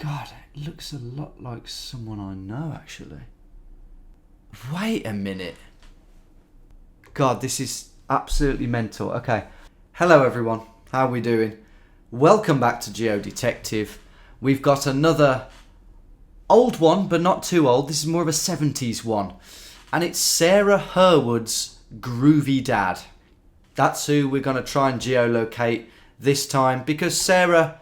God, it looks a lot like someone I know, actually. Wait a minute. God, this is absolutely mental. Okay. Hello, everyone. How are we doing? Welcome back to Geo Detective. We've got another old one, but not too old. This is more of a 70s one. And it's Sarah Herwood's Groovy Dad. That's who we're going to try and geolocate this time, because Sarah,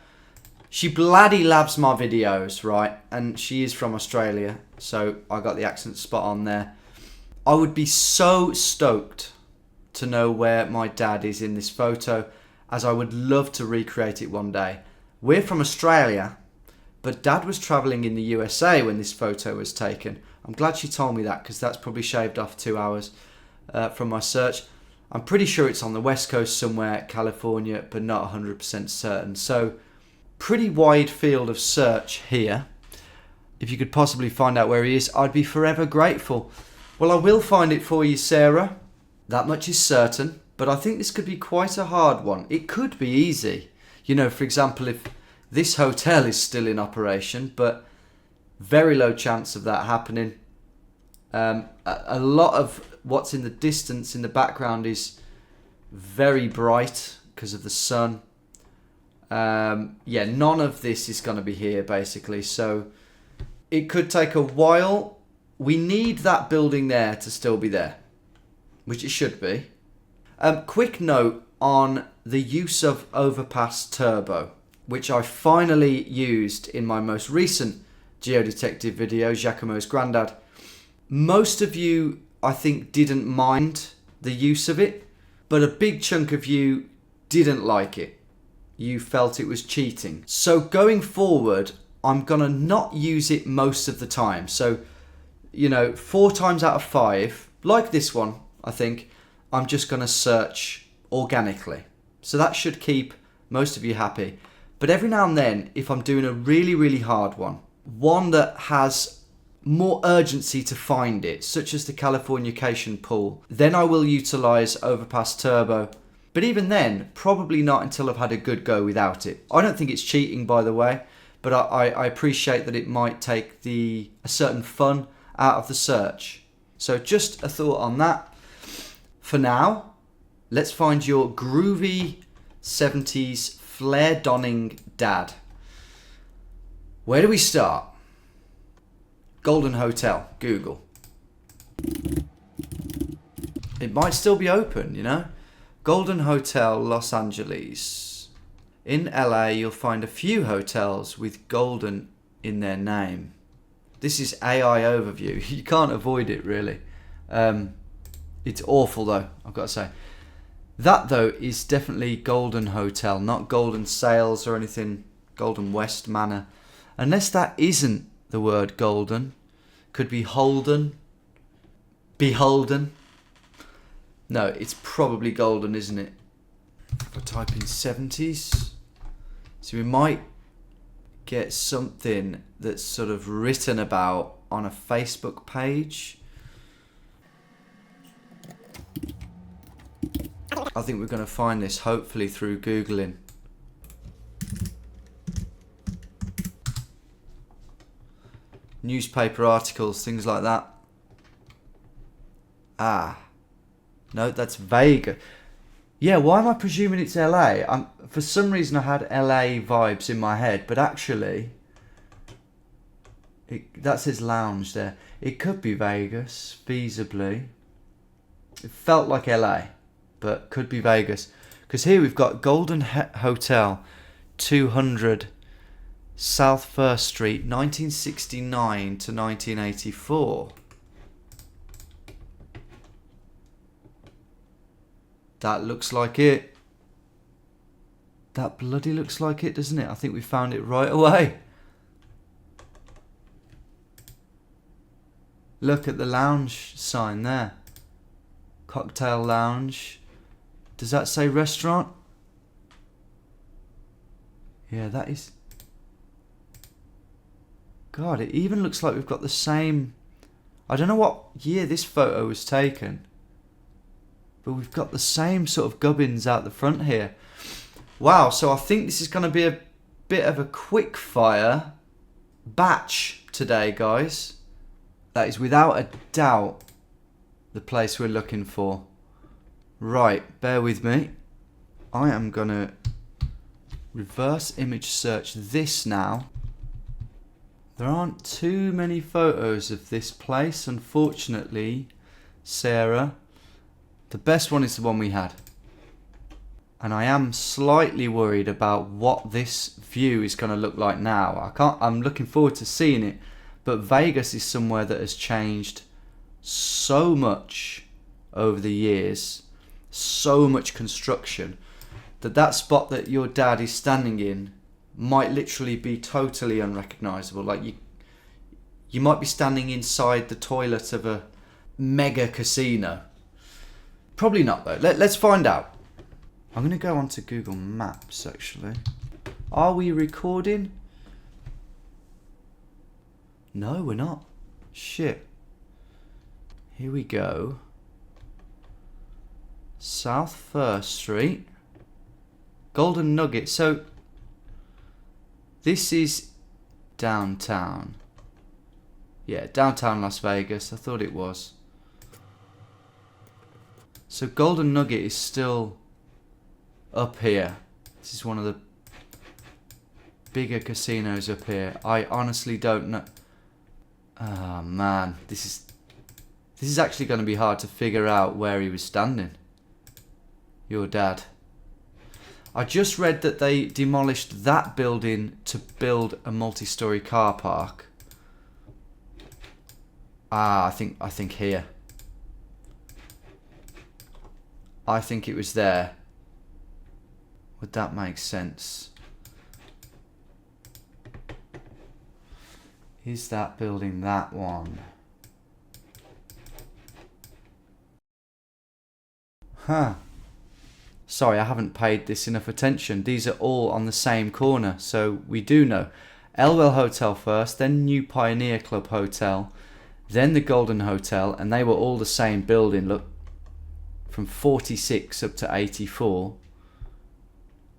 she bloody loves my videos, right? And she is from Australia, so I got the accent spot on there. I would be so stoked to know where my dad is in this photo, as I would love to recreate it one day. We're from Australia, but Dad was travelling in the USA when this photo was taken. I'm glad she told me that, because that's probably shaved off 2 hours from my search. I'm pretty sure it's on the West Coast somewhere, California, but not 100% certain. So, pretty wide field of search here. If you could possibly find out where he is, I'd be forever grateful. Well, I will find it for you, Sarah. That much is certain. But I think this could be quite a hard one. It could be easy. You know, for example, if this hotel is still in operation, but very low chance of that happening. A lot of what's in the distance in the background is very bright because of the sun. Yeah, none of this is going to be here, basically. So it could take a while. We need that building there to still be there, which it should be. Quick note on the use of Overpass Turbo, which I finally used in my most recent Geo Detective video, Giacomo's Grandad. Most of you, I think, didn't mind the use of it, but a big chunk of you didn't like it. You felt it was cheating. So going forward, I'm going to not use it most of the time. So, you know, 4 times out of 5, like this one, I think, I'm just going to search organically. So that should keep most of you happy. But every now and then, if I'm doing a really, really hard one that has more urgency to find it, such as the Californication pool, then I will utilise Overpass Turbo. But even then, probably not until I've had a good go without it. I don't think it's cheating, by the way, but I appreciate that it might take a certain fun out of the search. So just a thought on that. For now, let's find your groovy 70s flare-donning dad. Where do we start? Golden Hotel, Google. It might still be open, you know? Golden Hotel, Los Angeles. In LA, you'll find a few hotels with Golden in their name. This is AI overview. You can't avoid it, really. It's awful, though, I've got to say. That, though, is definitely Golden Hotel, not Golden Sales or anything, Golden West Manor. Unless that isn't the word golden. Could be Holden. Beholden. No, it's probably golden, isn't it? If I type in 70s. So we might get something that's sort of written about on a Facebook page. I think we're going to find this hopefully through Googling. Newspaper articles, things like that. No, that's Vegas. Yeah, why am I presuming it's LA? For some reason I had LA vibes in my head, but actually, that says lounge there. It could be Vegas, feasibly. It felt like LA, but could be Vegas. Because here we've got Golden Hotel, 200 South 1st Street, 1969 to 1984. That looks like it. That bloody looks like it, doesn't it? I think we found it right away. Look at the lounge sign there. Cocktail lounge. Does that say restaurant? Yeah, that is... God, it even looks like we've got the same... I don't know what year this photo was taken, but we've got the same sort of gubbins out the front here. Wow, so I think this is going to be a bit of a quick fire batch today, guys. That is without a doubt the place we're looking for. Right, bear with me. I am going to reverse image search this now. There aren't too many photos of this place, unfortunately, Sarah. The best one is the one we had. And I am slightly worried about what this view is going to look like now. I'm looking forward to seeing it, but Vegas is somewhere that has changed so much over the years, so much construction, that spot that your dad is standing in might literally be totally unrecognizable. Like you might be standing inside the toilet of a mega casino. Probably not though. Let's find out. I'm going to go onto Google Maps actually. Are we recording? No, we're not. Shit. Here we go. South 1st Street. Golden Nugget. So this is downtown. Yeah, downtown Las Vegas. I thought it was. So Golden Nugget is still up here. This is one of the bigger casinos up here. I honestly don't know. Oh man, this is actually going to be hard to figure out where he was standing. Your dad. I just read that they demolished that building to build a multi-story car park. I think here. I think it was there. Would that make sense? Is that building that one? Huh. Sorry, I haven't paid this enough attention. These are all on the same corner, so we do know. Elwell Hotel first, then New Pioneer Club Hotel, then the Golden Hotel, and they were all the same building. Look, from 46 up to 84.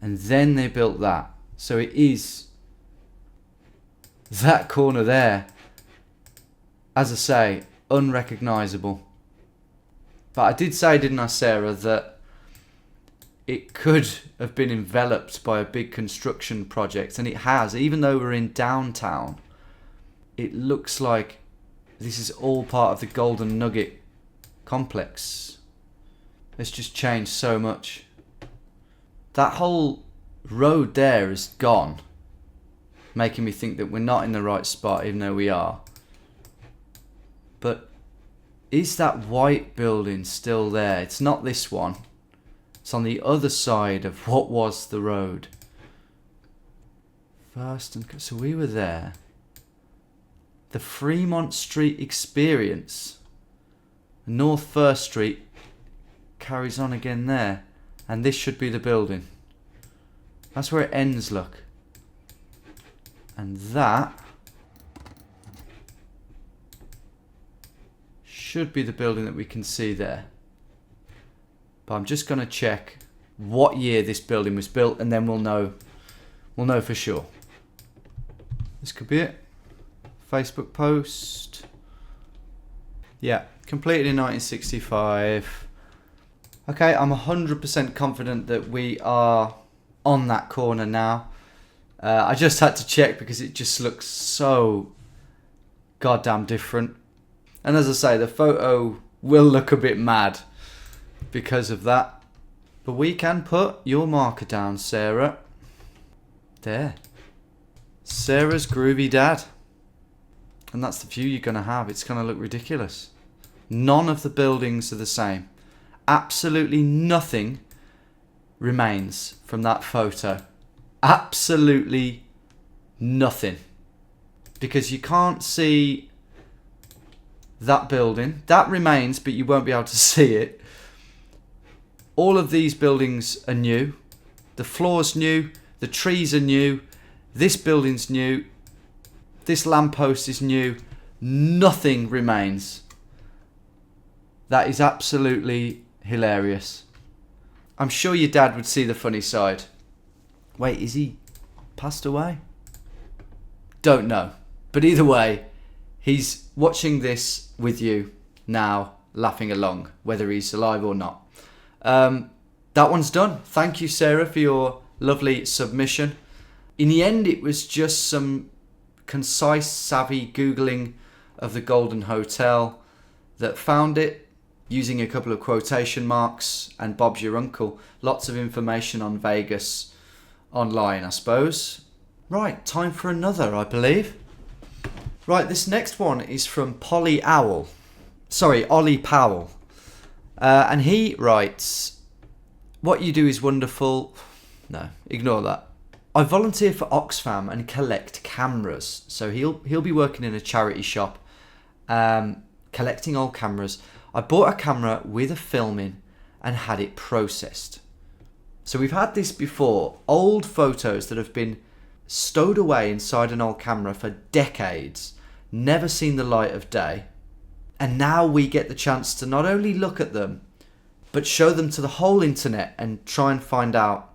And then they built that. So it is that corner there. As I say, unrecognisable. But I did say, didn't I, Sarah, that it could have been enveloped by a big construction project, and it has. Even though we're in downtown, it looks like this is all part of the Golden Nugget complex. It's just changed so much. That whole road there is gone, making me think that we're not in the right spot, even though we are. But is that white building still there? It's not this one. It's on the other side of what was the road. So we were there. The Fremont Street Experience. North 1st Street carries on again there. And this should be the building. That's where it ends, look. And that should be the building that we can see there. But I'm just going to check what year this building was built, and then we'll know for sure. This could be it. Facebook post. Yeah, completed in 1965. Okay, I'm 100% confident that we are on that corner now. I just had to check because it just looks so goddamn different. And as I say, the photo will look a bit mad because of that. But we can put your marker down, Sarah. There. Sarah's Groovy Dad. And that's the view you're going to have. It's going to look ridiculous. None of the buildings are the same. Absolutely nothing remains from that photo. Absolutely nothing. Because you can't see that building. That remains, but you won't be able to see it. All of these buildings are new. The floor's new. The trees are new. This building's new. This lamppost is new. Nothing remains. That is absolutely hilarious. I'm sure your dad would see the funny side. Wait, is he passed away? Don't know. But either way, he's watching this with you now, laughing along, whether he's alive or not. That one's done. Thank you, Sarah, for your lovely submission. In the end, it was just some concise, savvy Googling of the Golden Hotel that found it, using a couple of quotation marks, and Bob's your uncle. Lots of information on Vegas online, I suppose. Right, time for another, I believe. Right, this next one is from Ollie Powell. And he writes, "What you do is wonderful." No, ignore that. "I volunteer for Oxfam and collect cameras." So he'll be working in a charity shop, collecting old cameras. "I bought a camera with a film in and had it processed." So we've had this before. Old photos that have been stowed away inside an old camera for decades, never seen the light of day. And now we get the chance to not only look at them, but show them to the whole internet and try and find out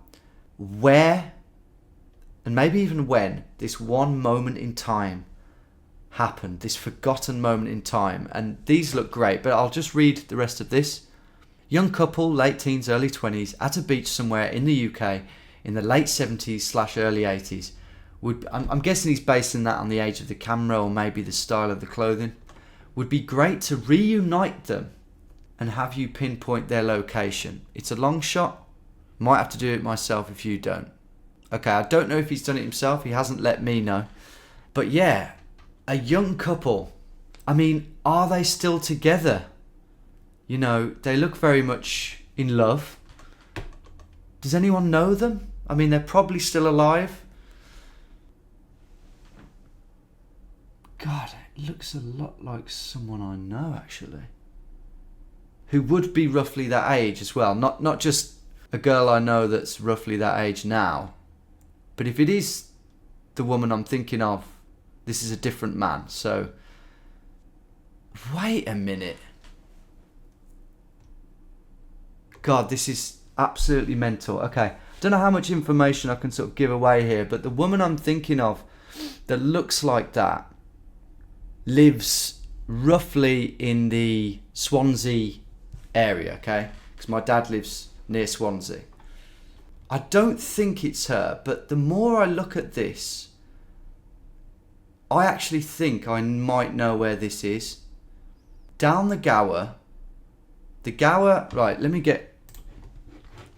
where, and maybe even when, this one moment in time happened, this forgotten moment in time. And these look great, but I'll just read the rest of this. "Young couple, late teens, early 20s, at a beach somewhere in the UK in the late 70s/early 80s. I'm guessing he's basing that on the age of the camera or maybe the style of the clothing. "Would be great to reunite them and have you pinpoint their location. It's a long shot. Might have to do it myself if you don't." Okay, I don't know if he's done it himself. He hasn't let me know. But yeah, a young couple. I mean, are they still together? You know, they look very much in love. Does anyone know them? I mean, they're probably still alive. God, it looks a lot like someone I know, actually. Who would be roughly that age as well. Not just a girl I know that's roughly that age now. But if it is the woman I'm thinking of, this is a different man. So, wait a minute. God, this is absolutely mental. Okay, don't know how much information I can sort of give away here, but the woman I'm thinking of that looks like that lives roughly in the Swansea area, okay? Because my dad lives near Swansea. I don't think it's her, but the more I look at this, I actually think I might know where this is. Down the Gower. The Gower, right,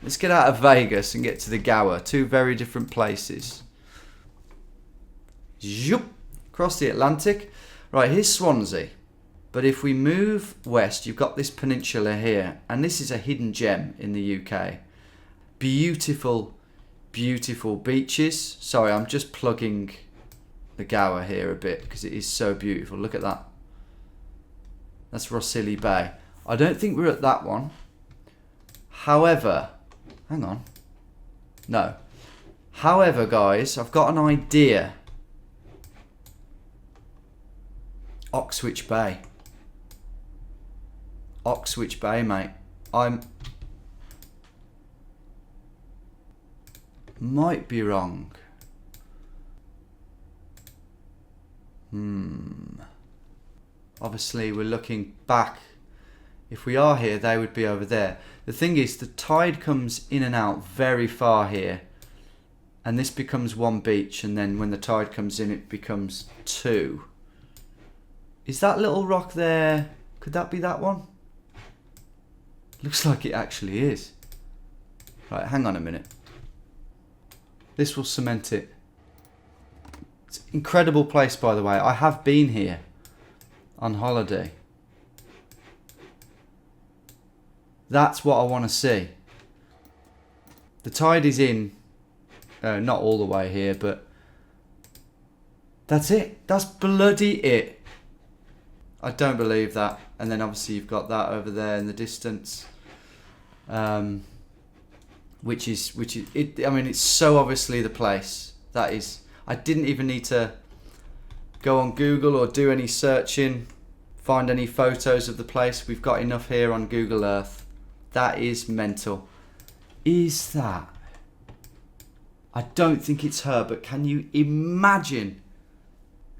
let's get out of Vegas and get to the Gower. Two very different places. Zoop, across the Atlantic. Right, here's Swansea. But if we move west, you've got this peninsula here. And this is a hidden gem in the UK. Beautiful, beautiful beaches. Sorry, I'm just plugging the Gower here a bit because it is so beautiful. Look at that. That's Rossili Bay. I don't think we're at that one. However, hang on. No. However, guys, I've got an idea. Oxwich Bay. Oxwich Bay, mate. Might be wrong. Obviously, we're looking back. If we are here, they would be over there. The thing is, the tide comes in and out very far here. And this becomes one beach. And then when the tide comes in, it becomes two. Is that little rock there? Could that be that one? Looks like it actually is. Right, hang on a minute. This will cement it. It's an incredible place, by the way. I have been here on holiday. That's what I want to see. The tide is in, not all the way here, but that's it. That's bloody it. I don't believe that. And then obviously you've got that over there in the distance, which is it. I mean, it's so obviously the place. That is. I didn't even need to go on Google or do any searching, find any photos of the place. We've got enough here on Google Earth. That is mental. Is that? I don't think it's her, but can you imagine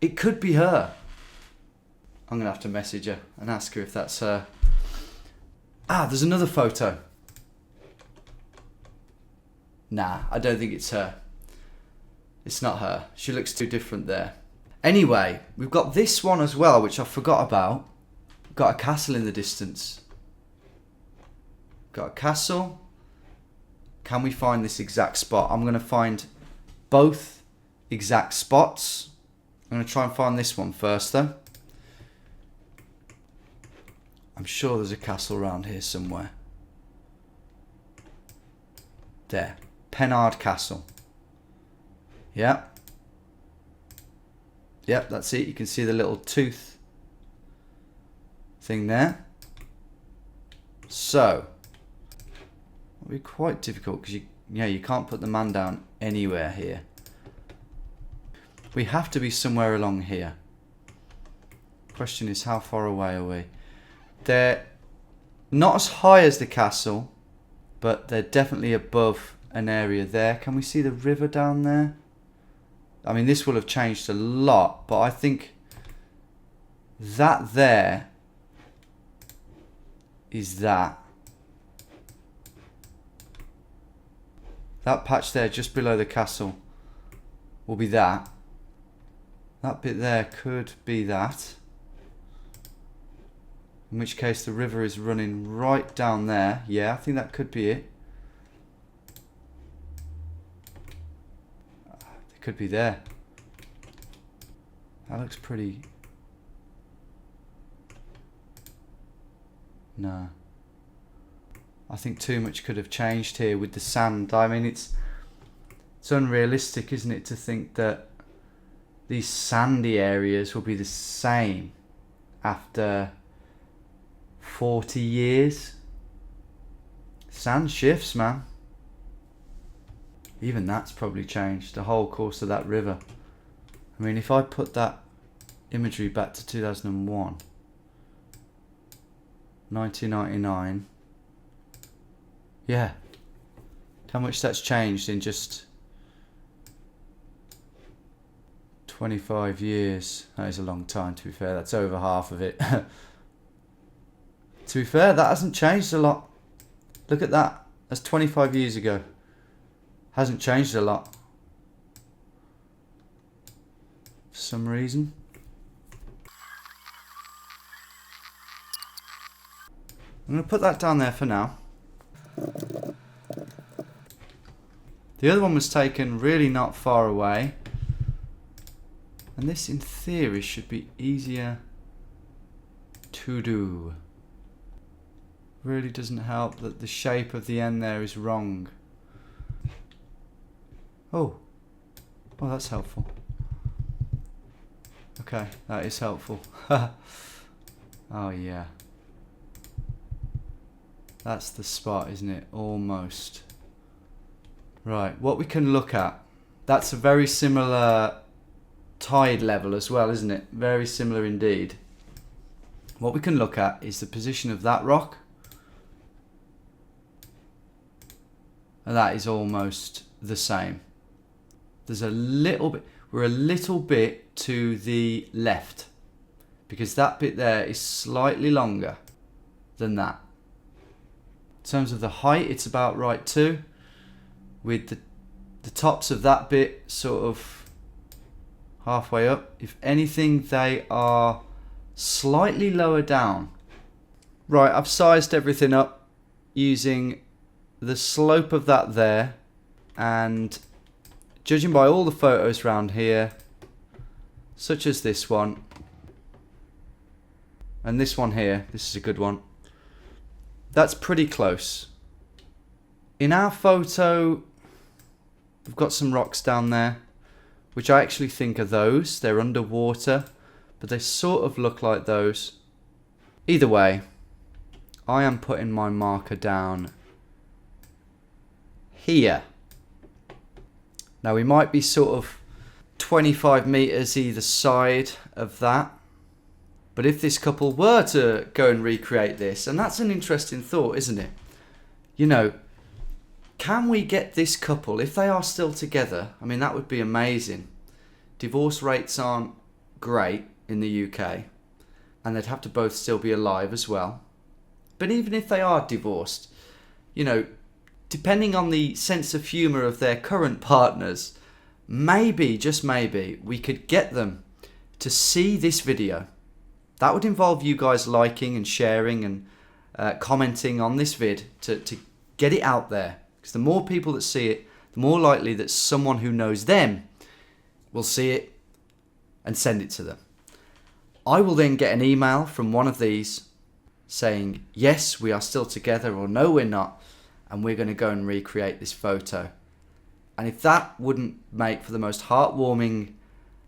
It could be her. I'm going to have to message her and ask her if that's her. Ah, there's another photo. Nah, I don't think it's her. It's not her. She looks too different there. Anyway, we've got this one as well, which I forgot about. Got a castle in the distance. Got a castle. Can we find this exact spot? I'm going to find both exact spots. I'm going to try and find this one first though. I'm sure there's a castle around here somewhere. There. Pennard Castle. Yep. Yep, that's it. You can see the little tooth thing there. So, it'll be quite difficult because you can't put the man down anywhere here. We have to be somewhere along here. Question is, how far away are we? They're not as high as the castle, but they're definitely above an area there. Can we see the river down there? I mean, this will have changed a lot, but I think that there is that. That patch there just below the castle will be that. That bit there could be that. In which case the river is running right down there. Yeah, I think that could be it. It could be there. That looks pretty... No. I think too much could have changed here with the sand. I mean, it's unrealistic, isn't it, to think that these sandy areas will be the same after 40 years. Sand shifts, man. Even that's probably changed, the whole course of that river. I mean, if I put that imagery back to 2001, 1999, yeah, how much that's changed in just 25 years. That is a long time, to be fair. That's over half of it. To be fair, that hasn't changed a lot. Look at that. That's 25 years ago. Hasn't changed a lot. For some reason. I'm going to put that down there for now. The other one was taken really not far away. And this, in theory, should be easier to do. Really doesn't help that the shape of the end there is wrong. Oh, that's helpful. Okay, that is helpful. Oh yeah. That's the spot, isn't it? Almost. Right, what we can look at. That's a very similar tide level as well, isn't it? Very similar indeed. What we can look at is the position of that rock. And that is almost the same. There's a little bit, we're a little bit to the left because that bit there is slightly longer than that. In terms of the height, it's about right too, with the tops of that bit sort of halfway up. If anything, they are slightly lower down. Right, I've sized everything up using the slope of that there, and judging by all the photos around here, such as this one and this one here, this is a good one, that's pretty close. In our photo, we've got some rocks down there, which I actually think are those. They're underwater, but they sort of look like those. Either way, I am putting my marker down here. Now we might be sort of 25 meters either side of that. But if this couple were to go and recreate this, and that's an interesting thought, isn't it? You know, can we get this couple, if they are still together, I mean, that would be amazing. Divorce rates aren't great in the UK, and they'd have to both still be alive as well. But even if they are divorced, you know, depending on the sense of humour of their current partners, maybe, just maybe, we could get them to see this video. That would involve you guys liking and sharing and commenting on this vid to get it out there. Because the more people that see it, the more likely that someone who knows them will see it and send it to them. I will then get an email from one of these saying, yes, we are still together, or no, we're not, and we're going to go and recreate this photo. And if that wouldn't make for the most heartwarming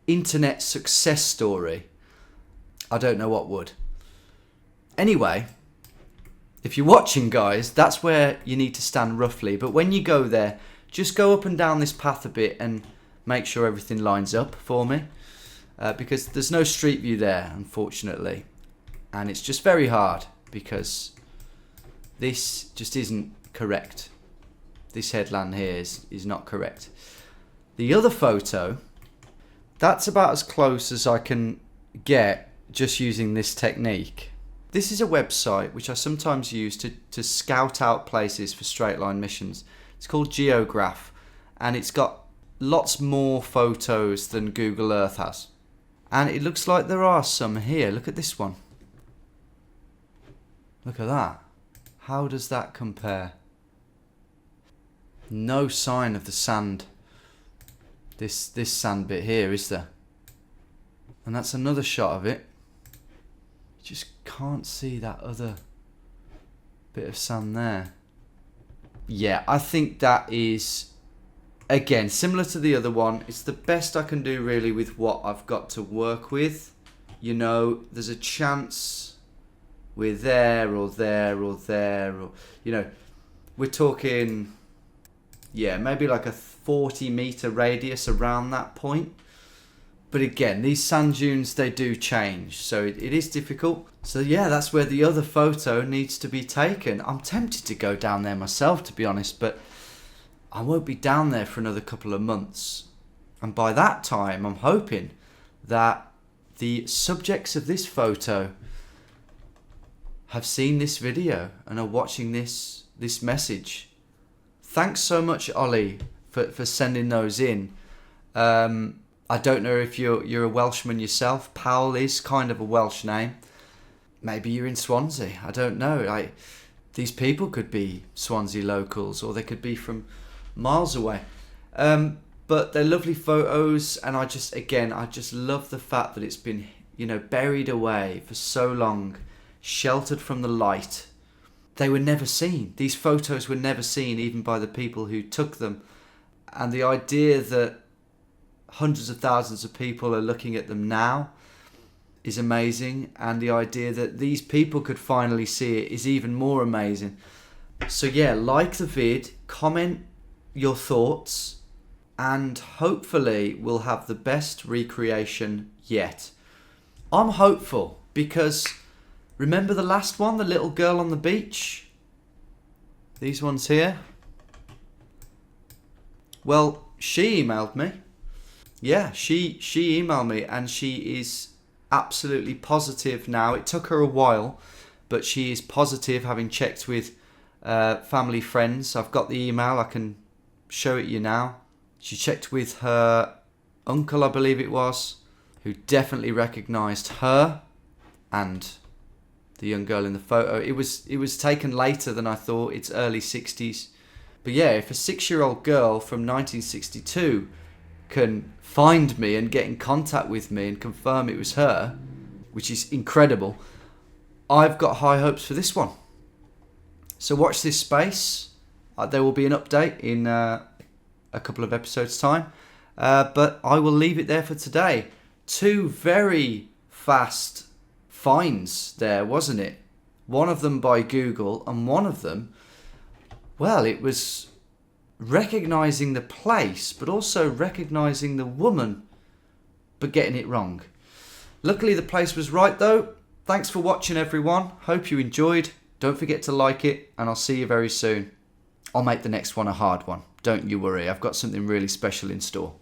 internet success story, I don't know what would. Anyway, if you're watching, guys, that's where you need to stand roughly. But when you go there, just go up and down this path a bit and make sure everything lines up for me. Because there's no street view there, unfortunately. And it's just very hard because this just isn't correct. This headland here is not correct. The other photo, that's about as close as I can get just using this technique. This is a website which I sometimes use to scout out places for straight line missions. It's called Geograph, and it's got lots more photos than Google Earth has. And it looks like there are some here. Look at this one. Look at that. How does that compare? No sign of the sand. This sand bit here, is there? And that's another shot of it. You just can't see that other bit of sand there. Yeah, I think that is, again, similar to the other one. It's the best I can do really with what I've got to work with. You know, there's a chance we're there or there or there, or, you know, we're talking, yeah, maybe like a 40-meter radius around that point. But again, these sand dunes, they do change, so it is difficult. So yeah, that's where the other photo needs to be taken. I'm tempted to go down there myself, to be honest, but I won't be down there for another couple of months. And by that time, I'm hoping that the subjects of this photo have seen this video and are watching this message. Thanks so much, Ollie, for sending those in. I don't know if you're a Welshman yourself. Powell is kind of a Welsh name. Maybe you're in Swansea. I don't know. These people could be Swansea locals, or they could be from miles away. But they're lovely photos, and I just love the fact that it's been, you know, buried away for so long, sheltered from the light. They were never seen. These photos were never seen, even by the people who took them. And the idea that hundreds of thousands of people are looking at them now is amazing. And the idea that these people could finally see it is even more amazing. So yeah, like the vid, comment your thoughts, and hopefully we'll have the best recreation yet. I'm hopeful because remember the last one, the little girl on the beach? These ones here? Well, she emailed me. Yeah, she emailed me, and she is absolutely positive now. It took her a while, but she is positive, having checked with family friends. I've got the email, I can show it you now. She checked with her uncle, I believe it was, who definitely recognised her and the young girl in the photo. It was taken later than I thought. It's early 60s. But yeah, if a 6-year-old girl from 1962 can find me and get in contact with me and confirm it was her, which is incredible, I've got high hopes for this one. So watch this space. There will be an update in a couple of episodes' time. But I will leave it there for today. 2 very fast finds there, wasn't it? One of them by Google, and one of them, well, it was recognising the place, but also recognising the woman, but getting it wrong. Luckily, the place was right, though. Thanks for watching, everyone. Hope you enjoyed. Don't forget to like it, and I'll see you very soon. I'll make the next one a hard one. Don't you worry. I've got something really special in store.